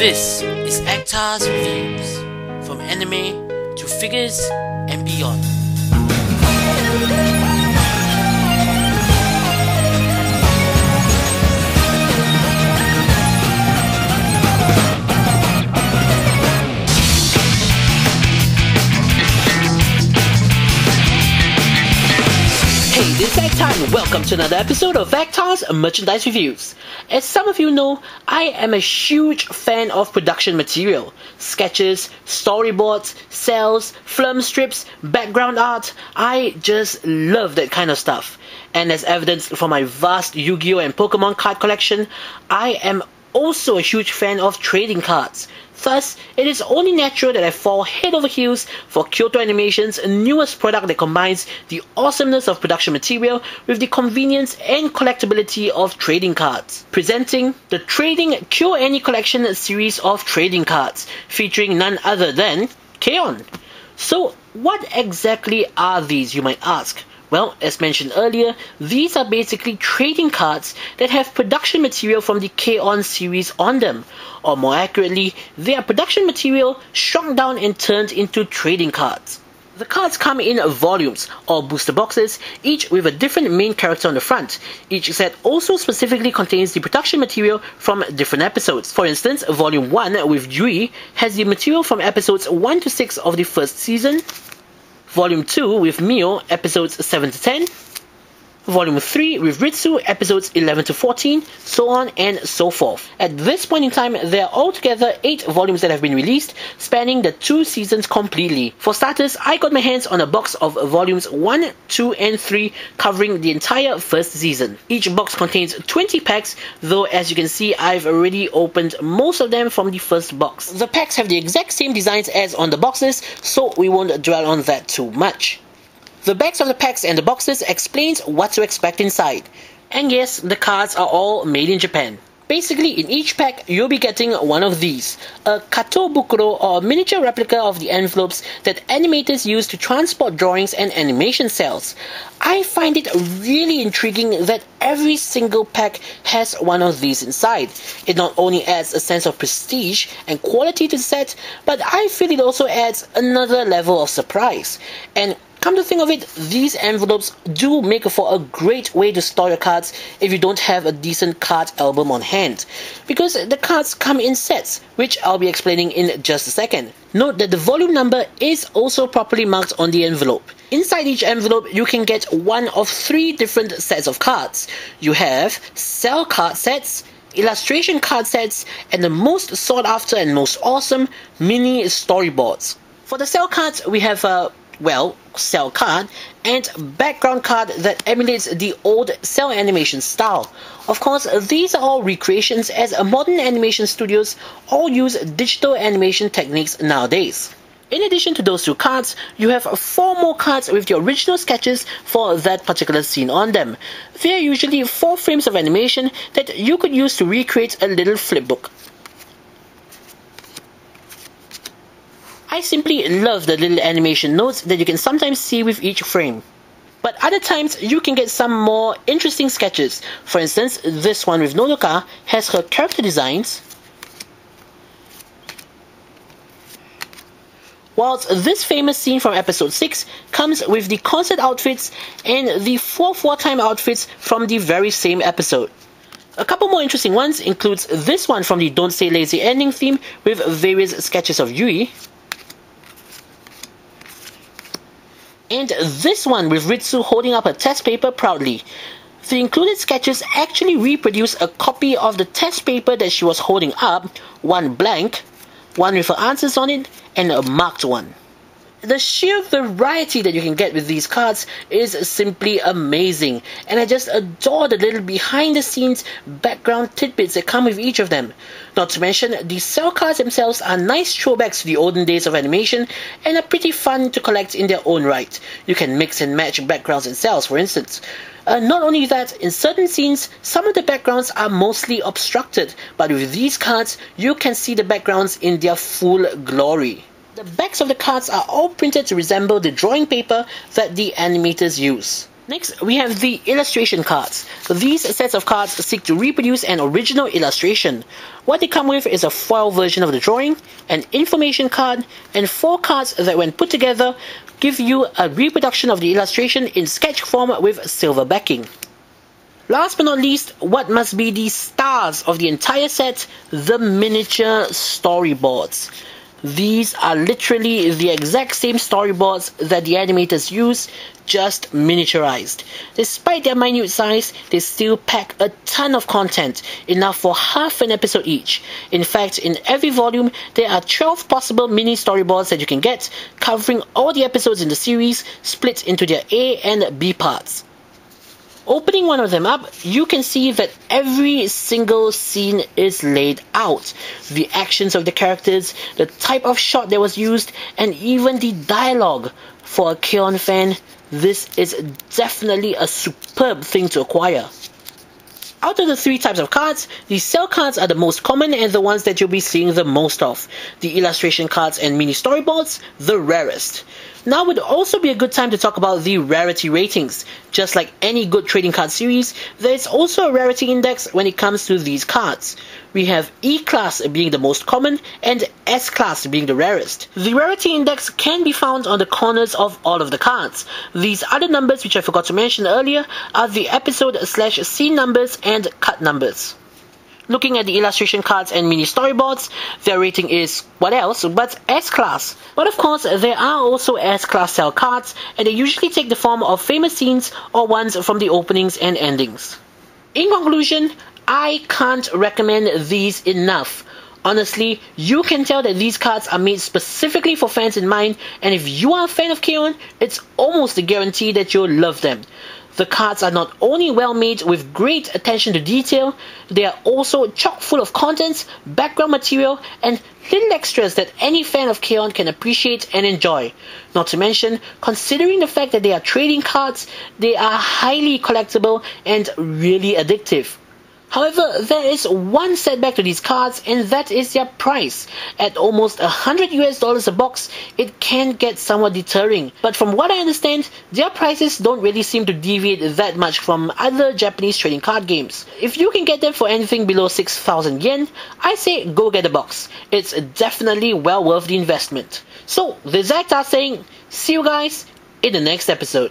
This is Actar's Reviews, from anime to figures and beyond. Hey, this is Actar and welcome to another episode of Actar's Merchandise Reviews. As some of you know, I am a huge fan of production material. Sketches, storyboards, cells, film strips, background art. I just love that kind of stuff. And as evidenced from my vast Yu-Gi-Oh! And Pokemon card collection, I am also a huge fan of trading cards. Thus, it is only natural that I fall head over heels for Kyoto Animation's newest product that combines the awesomeness of production material with the convenience and collectability of trading cards. Presenting the Trading Kyoani Collection series of trading cards, featuring none other than Kyoani. So, what exactly are these, you might ask? Well, as mentioned earlier, these are basically trading cards that have production material from the Kyoani series on them. Or more accurately, they are production material shrunk down and turned into trading cards. The cards come in volumes, or booster boxes, each with a different main character on the front. Each set also specifically contains the production material from different episodes. For instance, Volume 1 with Yui has the material from episodes 1 to 6 of the first season, Volume 2 with Mio, episodes 7 to 10, Volume 3 with Ritsu, episodes 11 to 14, so on and so forth. At this point in time, there are altogether 8 volumes that have been released, spanning the 2 seasons completely. For starters, I got my hands on a box of volumes 1, 2 and 3 covering the entire first season. Each box contains 20 packs, though as you can see, I've already opened most of them from the first box. The packs have the exact same designs as on the boxes, so we won't dwell on that too much. The backs of the packs and the boxes explains what to expect inside. And yes, the cards are all made in Japan. Basically, in each pack, you'll be getting one of these, a katobukuro, or a miniature replica of the envelopes that animators use to transport drawings and animation cells. I find it really intriguing that every single pack has one of these inside. It not only adds a sense of prestige and quality to the set, but I feel it also adds another level of surprise. And come to think of it, these envelopes do make for a great way to store your cards if you don't have a decent card album on hand, because the cards come in sets, which I'll be explaining in just a second. Note that the volume number is also properly marked on the envelope. Inside each envelope, you can get one of 3 different sets of cards. You have cell card sets, illustration card sets, and the most sought after and most awesome, mini storyboards. For the cell cards, we have cell card and background card that emulates the old cell animation style. Of course, these are all recreations, as modern animation studios all use digital animation techniques nowadays. In addition to those 2 cards, you have 4 more cards with the original sketches for that particular scene on them. They are usually 4 frames of animation that you could use to recreate a little flipbook. I simply love the little animation notes that you can sometimes see with each frame. But other times, you can get some more interesting sketches. For instance, this one with Nodoka has her character designs, whilst this famous scene from episode 6 comes with the concert outfits and the 4th wartime outfits from the very same episode. A couple more interesting ones includes this one from the Don't Say Lazy ending theme with various sketches of Yui, and this one with Ritsu holding up a test paper proudly. The included sketches actually reproduce a copy of the test paper that she was holding up, one blank, one with her answers on it, and a marked one. The sheer variety that you can get with these cards is simply amazing, and I just adore the little behind the scenes background tidbits that come with each of them. Not to mention, the cell cards themselves are nice throwbacks to the olden days of animation and are pretty fun to collect in their own right. You can mix and match backgrounds and cells, for instance. Not only that, in certain scenes, some of the backgrounds are mostly obstructed, but with these cards, you can see the backgrounds in their full glory. The backs of the cards are all printed to resemble the drawing paper that the animators use. Next, we have the illustration cards. So these sets of cards seek to reproduce an original illustration. What they come with is a foil version of the drawing, an information card, and 4 cards that when put together give you a reproduction of the illustration in sketch form with silver backing. Last but not least, what must be the stars of the entire set, the miniature storyboards. These are literally the exact same storyboards that the animators use, just miniaturized. Despite their minute size, they still pack a ton of content, enough for half an episode each. In fact, in every volume, there are 12 possible mini storyboards that you can get, covering all the episodes in the series, split into their A and B parts. Opening one of them up, you can see that every single scene is laid out. The actions of the characters, the type of shot that was used, and even the dialogue. For a Kyoani fan, this is definitely a superb thing to acquire. Out of the 3 types of cards, the cell cards are the most common and the ones that you'll be seeing the most of. The illustration cards and mini storyboards, the rarest. Now would also be a good time to talk about the Rarity Ratings. Just like any good trading card series, there is also a Rarity Index when it comes to these cards. We have E-Class being the most common and S-Class being the rarest. The Rarity Index can be found on the corners of all of the cards. These other numbers, which I forgot to mention earlier, are the episode/scene numbers and cut numbers. Looking at the illustration cards and mini storyboards, their rating is, what else, but S-Class. But of course, there are also S-Class cell cards, and they usually take the form of famous scenes or ones from the openings and endings. In conclusion, I can't recommend these enough. Honestly, you can tell that these cards are made specifically for fans in mind, and if you are a fan of Kyoani, it's almost a guarantee that you'll love them. The cards are not only well made with great attention to detail, they are also chock full of contents, background material, and little extras that any fan of Kyoani can appreciate and enjoy. Not to mention, considering the fact that they are trading cards, they are highly collectible and really addictive. However, there is one setback to these cards, and that is their price. At almost $100 a box, it can get somewhat deterring. But from what I understand, their prices don't really seem to deviate that much from other Japanese trading card games. If you can get them for anything below 6,000 yen, I say go get a box. It's definitely well worth the investment. So, this is Acta saying, see you guys in the next episode.